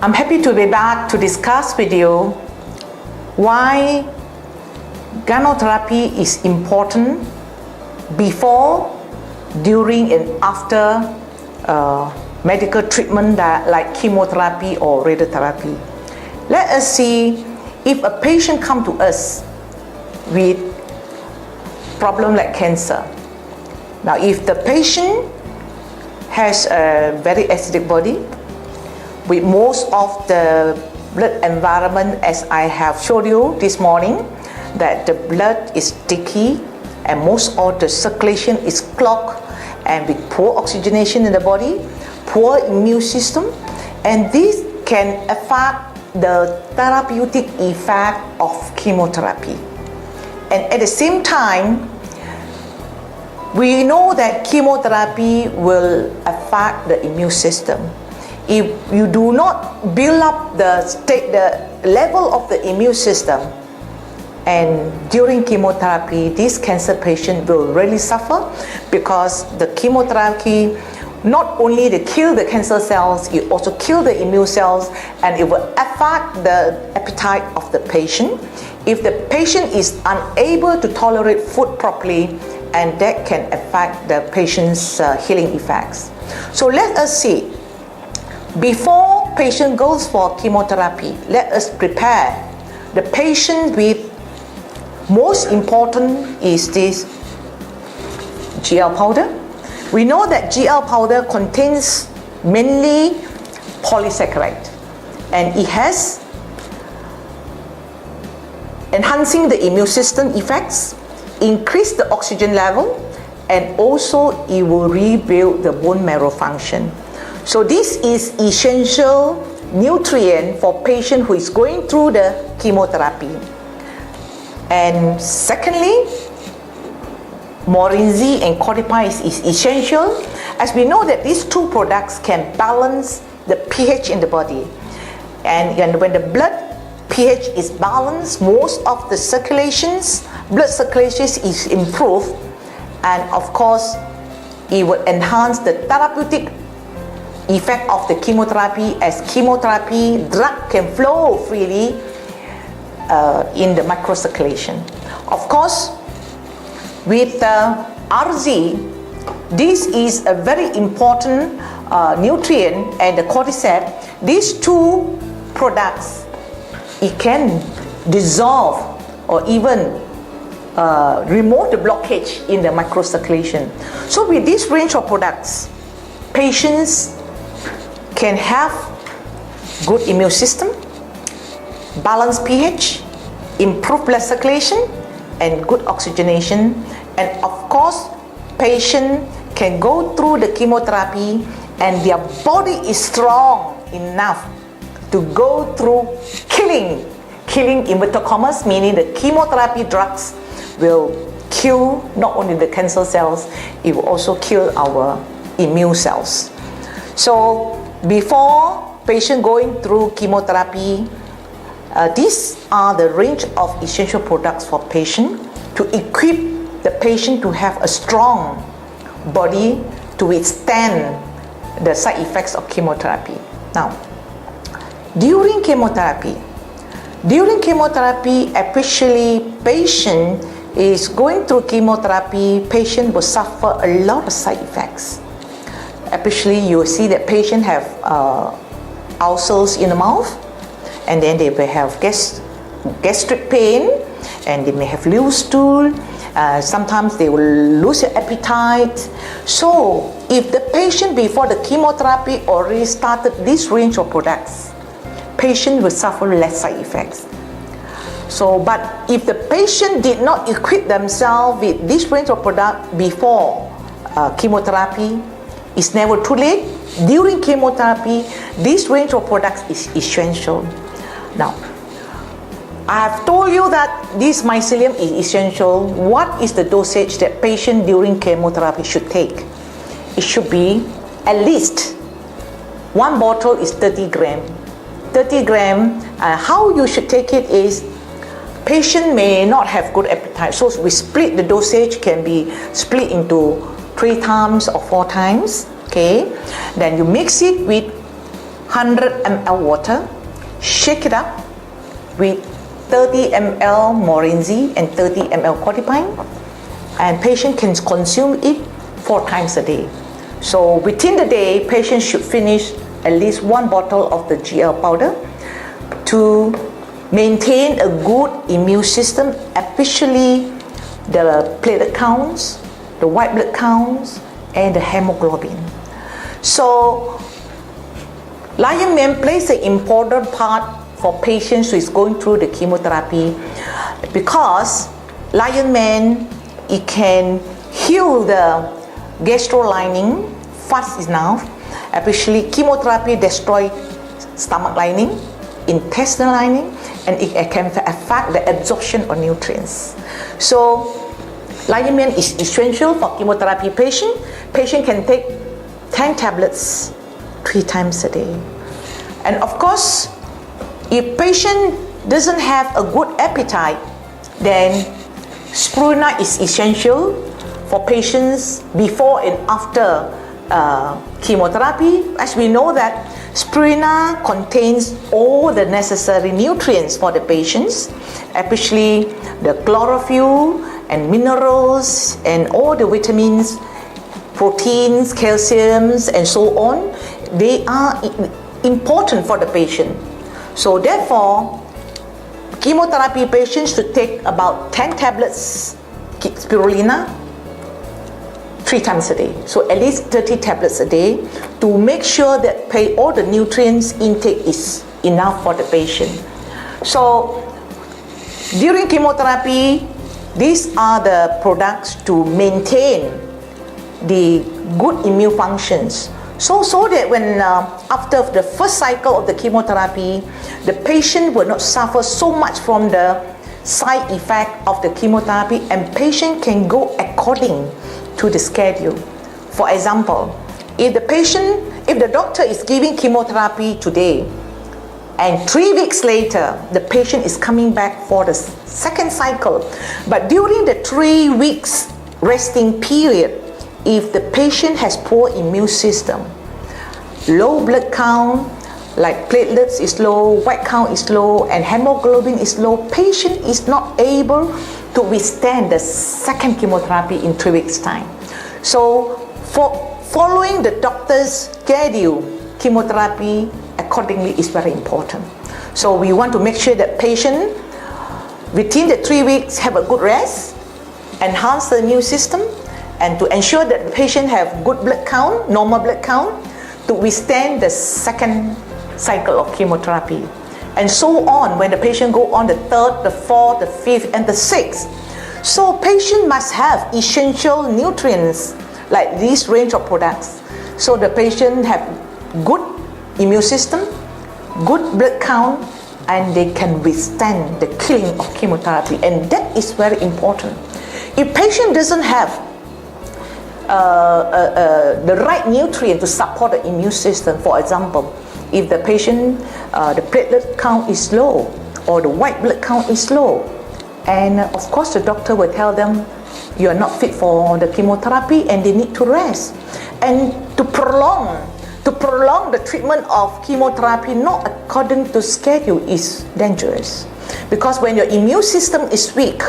I'm happy to be back to discuss with you why gynotherapy is important before, during and after medical treatment like chemotherapy or radiotherapy. Let us see if a patient comes to us with problem like cancer. Now, if the patient has a very acidic body with most of the blood environment, as I have showed you this morning, that the blood is sticky and most of the circulation is clogged and with poor oxygenation in the body, poor immune system, and this can affect the therapeutic effect of chemotherapy. And at the same time, we know that chemotherapy will affect the immune system. If you do not build up the level of the immune system, and during chemotherapy, this cancer patient will really suffer, because the chemotherapy not only to kill the cancer cells, it also kill the immune cells, and it will affect the appetite of the patient. If the patient is unable to tolerate food properly, and that can affect the patient's healing effects. So let us see, before patient goes for chemotherapy, let us prepare the patient with, most important is this GL powder. We know that GL powder contains mainly polysaccharide, and it has enhancing the immune system effects, increase the oxygen level, and also it will rebuild the bone marrow function. So this is essential nutrient for patient who is going through the chemotherapy. And secondly, Morinzi and Codipi is essential, as we know that these two products can balance the pH in the body. And when the blood pH is balanced, most of the blood circulation is improved, and of course it will enhance the therapeutic effect of the chemotherapy, as chemotherapy drug can flow freely in the microcirculation. Of course, with RZ, this is a very important nutrient, and the cordyceps, these two products, it can dissolve or even remove the blockage in the microcirculation. So with this range of products, patients can have good immune system, balanced pH, improved blood circulation, and good oxygenation. And of course, patient can go through the chemotherapy and their body is strong enough to go through killing inverted commas, meaning the chemotherapy drugs will kill not only the cancer cells, it will also kill our immune cells. So before patient going through chemotherapy, these are the range of essential products for patient to equip the patient to have a strong body to withstand the side effects of chemotherapy. Now, during chemotherapy, especially patient is going through chemotherapy, patient will suffer a lot of side effects. Especially you will see that patient have ulcers in the mouth, and then they will have gastric pain, and they may have loose stool. Sometimes they will lose their appetite. So if the patient before the chemotherapy already started this range of products, patient will suffer less side effects. So, but if the patient did not equip themselves with this range of product before chemotherapy, it's never too late. During chemotherapy, this range of products is essential. Now, I have told you that this mycelium is essential. What is the dosage that patient during chemotherapy should take? It should be at least one bottle is 30 gram. 30 gram, how you should take it is, patient may not have good appetite, so we split the dosage, can be split into 3 times or 4 times. Okay, then you mix it with 100 ml water, shake it up with 30 ml Morinzi and 30 ml Codipine, and patient can consume it 4 times a day. So within the day, patient should finish at least 1 bottle of the GL powder to maintain a good immune system, especially the platelet counts, the white blood counts, and the hemoglobin. So Lion Mane plays an important part for patients who is going through the chemotherapy, because Lion Mane, it can heal the gastro lining fast enough, especially chemotherapy destroy stomach lining, intestinal lining, and it can affect the absorption of nutrients. So Lion Mane is essential for chemotherapy patient. Patient can take 10 tablets 3 times a day. And of course, if patient doesn't have a good appetite, then spirulina is essential for patients before and after chemotherapy. As we know that spirulina contains all the necessary nutrients for the patients, especially the chlorophyll and minerals and all the vitamins, proteins, calciums, and so on. They are important for the patient. So therefore, chemotherapy patients should take about 10 tablets spirulina 3 times a day. So at least 30 tablets a day to make sure that all the nutrients intake is enough for the patient. So during chemotherapy, these are the products to maintain the good immune functions. So that when after the first cycle of the chemotherapy, the patient will not suffer so much from the side effect of the chemotherapy, and patient can go according to the schedule. For example, if the doctor is giving chemotherapy today, and 3 weeks later, the patient is coming back for the second cycle, but during the 3 weeks resting period, if the patient has poor immune system, low blood count, like platelets is low, white count is low, and hemoglobin is low, patient is not able to withstand the second chemotherapy in 3 weeks time. So for following the doctor's schedule, chemotherapy accordingly is very important. So we want to make sure that patient within the 3 weeks have a good rest, enhance the immune system, and to ensure that the patient have good blood count, normal blood count, to withstand the second cycle of chemotherapy. And so on when the patient go on the 3rd, the 4th, the 5th, and the 6th. So patient must have essential nutrients like this range of products. So the patient have good immune system, good blood count, and they can withstand the killing of chemotherapy. And that is very important. If patient doesn't have the right nutrient to support the immune system, for example, if the patient, the platelet count is low or the white blood count is low, and of course the doctor will tell them you are not fit for the chemotherapy and they need to rest. And to prolong the treatment of chemotherapy not according to schedule is dangerous, because when your immune system is weak,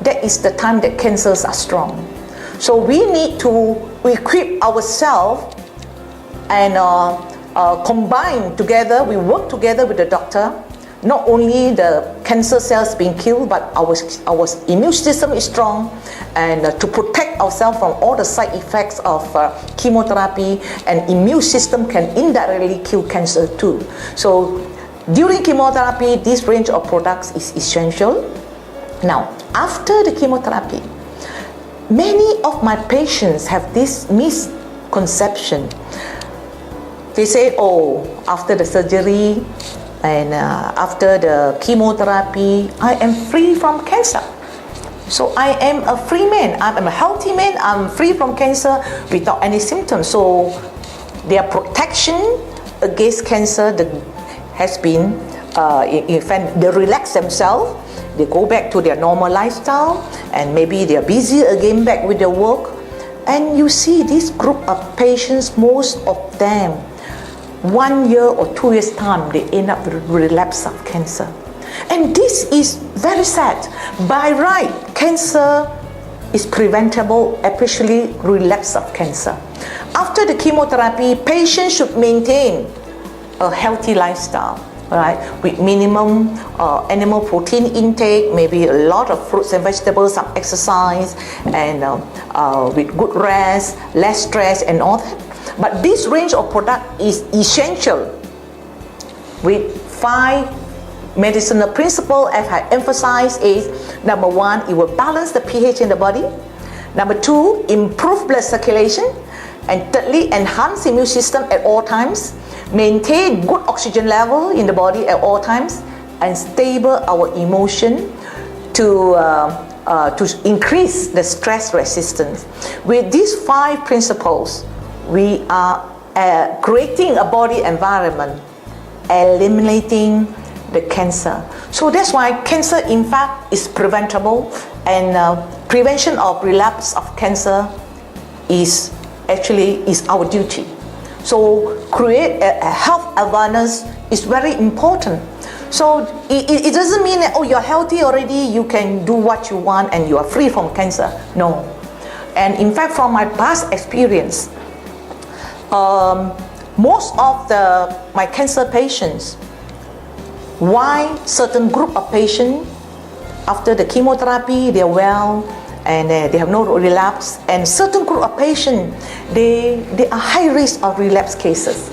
that is the time that cancers are strong. So we need to equip ourselves and combine together, we work together with the doctor. Not only the cancer cells being killed, but our immune system is strong, and to protect ourselves from all the side effects of chemotherapy, and immune system can indirectly kill cancer too. So during chemotherapy, this range of products is essential. Now, after the chemotherapy, many of my patients have this misconception. They say, oh, after the surgery and after the chemotherapy, I am free from cancer. So I am a free man, I'm a healthy man, I'm free from cancer without any symptoms. So their protection against cancer has been, in fact, they relax themselves, they go back to their normal lifestyle, and maybe they're busy again back with their work. And you see this group of patients, most of them 1 year or 2 years time, they end up with relapse of cancer. And this is very sad. By right, cancer is preventable, especially relapse of cancer. After the chemotherapy, patients should maintain a healthy lifestyle, right? With minimum animal protein intake, maybe a lot of fruits and vegetables, some exercise, and with good rest, less stress, and all that. But this range of product is essential with 5 medicinal principles, as I emphasize, is number 1, it will balance the pH in the body. Number 2, improve blood circulation. And thirdly, enhance immune system at all times. Maintain good oxygen level in the body at all times. And stable our emotion to increase the stress resistance. With these 5 principles, we are creating a body environment, eliminating the cancer. So that's why cancer, in fact, is preventable, and prevention of relapse of cancer is our duty. So create a health awareness is very important. So it doesn't mean that, oh, you're healthy already, you can do what you want and you are free from cancer. No. And in fact, from my past experience, most of my cancer patients, why certain group of patients after the chemotherapy they're well and they have no relapse, and certain group of patients they are high risk of relapse cases.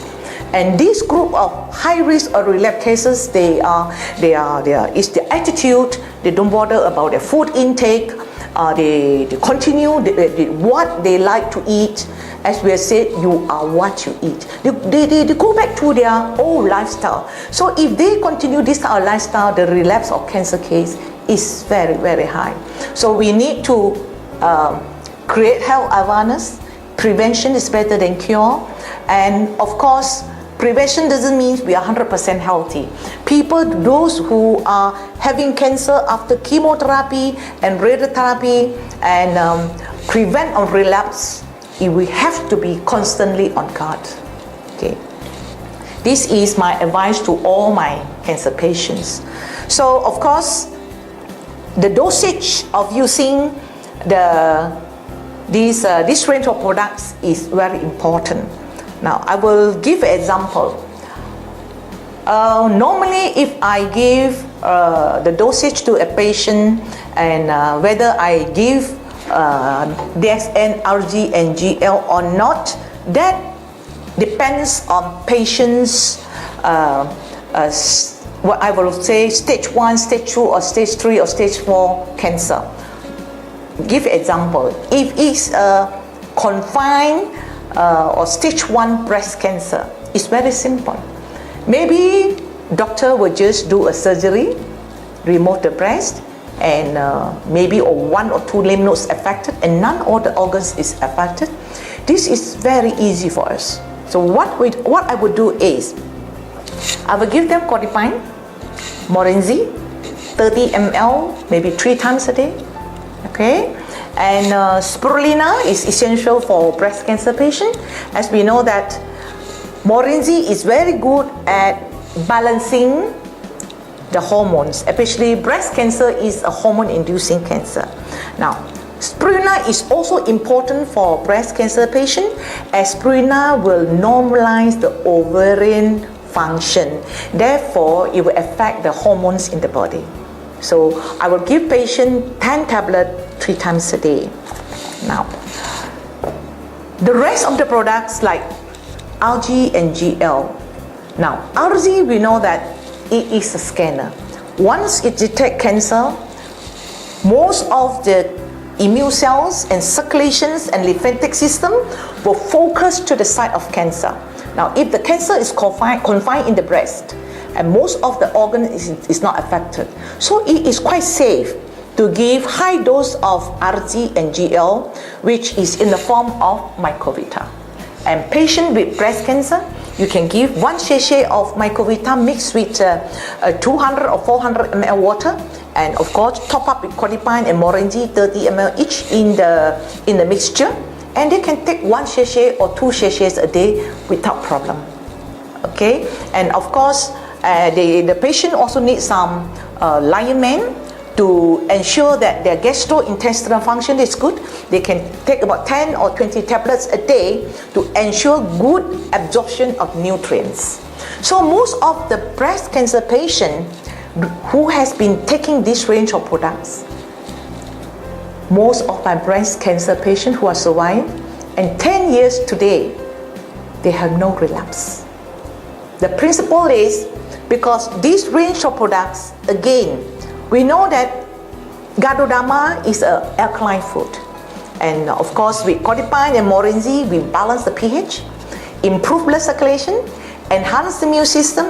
And this group of high risk of relapse cases, it's the attitude, they don't bother about their food intake, they continue what they like to eat. As we have said, you are what you eat. They go back to their old lifestyle. So if they continue this kind of lifestyle, the relapse of cancer case is very, very high. So we need to create health awareness. Prevention is better than cure. And of course, prevention doesn't mean we are 100% healthy. People, those who are having cancer after chemotherapy and radiotherapy and prevent of relapse, we have to be constantly on guard. Okay. This is my advice to all my cancer patients. So of course, the dosage of using this range of products is very important. Now I will give an example. Normally, if I give the dosage to a patient, and whether I give DXN, RG and GL or not, that depends on patient's what I will say stage 1, stage 2 or stage 3 or stage 4 cancer. Give example, if it's confined or stage 1 breast cancer, it's very simple. Maybe doctor will just do a surgery, remove the breast, and maybe 1 or 2 lymph nodes affected, and none of the organs is affected. This is very easy for us. So what I would do is, I will give them codipine, Morenzi, 30 ml, maybe 3 times a day. Okay, and spirulina is essential for breast cancer patient, as we know that Morenzi is very good at balancing the hormones, especially breast cancer is a hormone-inducing cancer. Now, spirulina is also important for breast cancer patient, as spirulina will normalize the ovarian function. Therefore, it will affect the hormones in the body. So, I will give patient 10 tablets 3 times a day. Now, the rest of the products like RG and GL. Now, RG, we know that it is a scanner. Once it detects cancer, most of the immune cells and circulations and lymphatic system will focus to the site of cancer. Now, if the cancer is confined in the breast, and most of the organ is not affected, so it is quite safe to give high dose of RG and GL, which is in the form of Mycovita. And patient with breast cancer, you can give 1 sachet of Mycovita mixed with 200 or 400 ml water, and of course top up with codipine and Morenzi 30 ml each in the mixture, and they can take 1 sachet or 2 sachets a day without problem. Okay, and of course, the patient also needs some liniment to ensure that their gastrointestinal function is good. They can take about 10 or 20 tablets a day to ensure good absorption of nutrients. So most of the breast cancer patient who has been taking this range of products, most of my breast cancer patients who are survived, and 10 years today, they have no relapse. The principle is because this range of products, again, we know that Gadodama is an alkaline food. And of course, with codipine and morinzi, we balance the pH, improve blood circulation, enhance the immune system,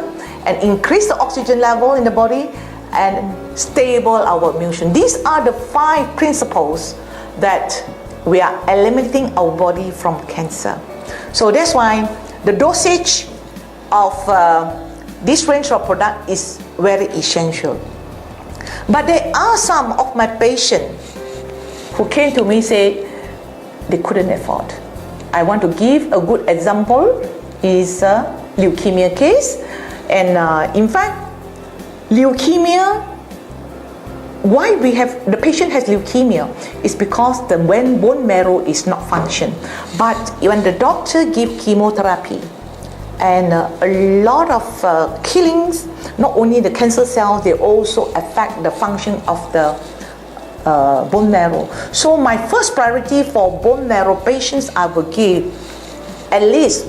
and increase the oxygen level in the body, and stable our immune system. These are the 5 principles that we are eliminating our body from cancer. So that's why the dosage of this range of product is very essential. But there are some of my patients who came to me say they couldn't afford. I want to give a good example is a leukemia case, and in fact, leukemia, why the patient has leukemia is because the bone marrow is not function. But when the doctor give chemotherapy and a lot of killings, not only the cancer cells, they also affect the function of the bone marrow. So my first priority for bone marrow patients, I will give at least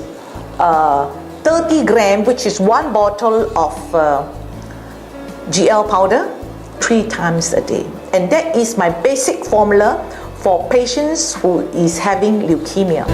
30 grams, which is 1 bottle of GL powder 3 times a day. And that is my basic formula for patients who is having leukemia.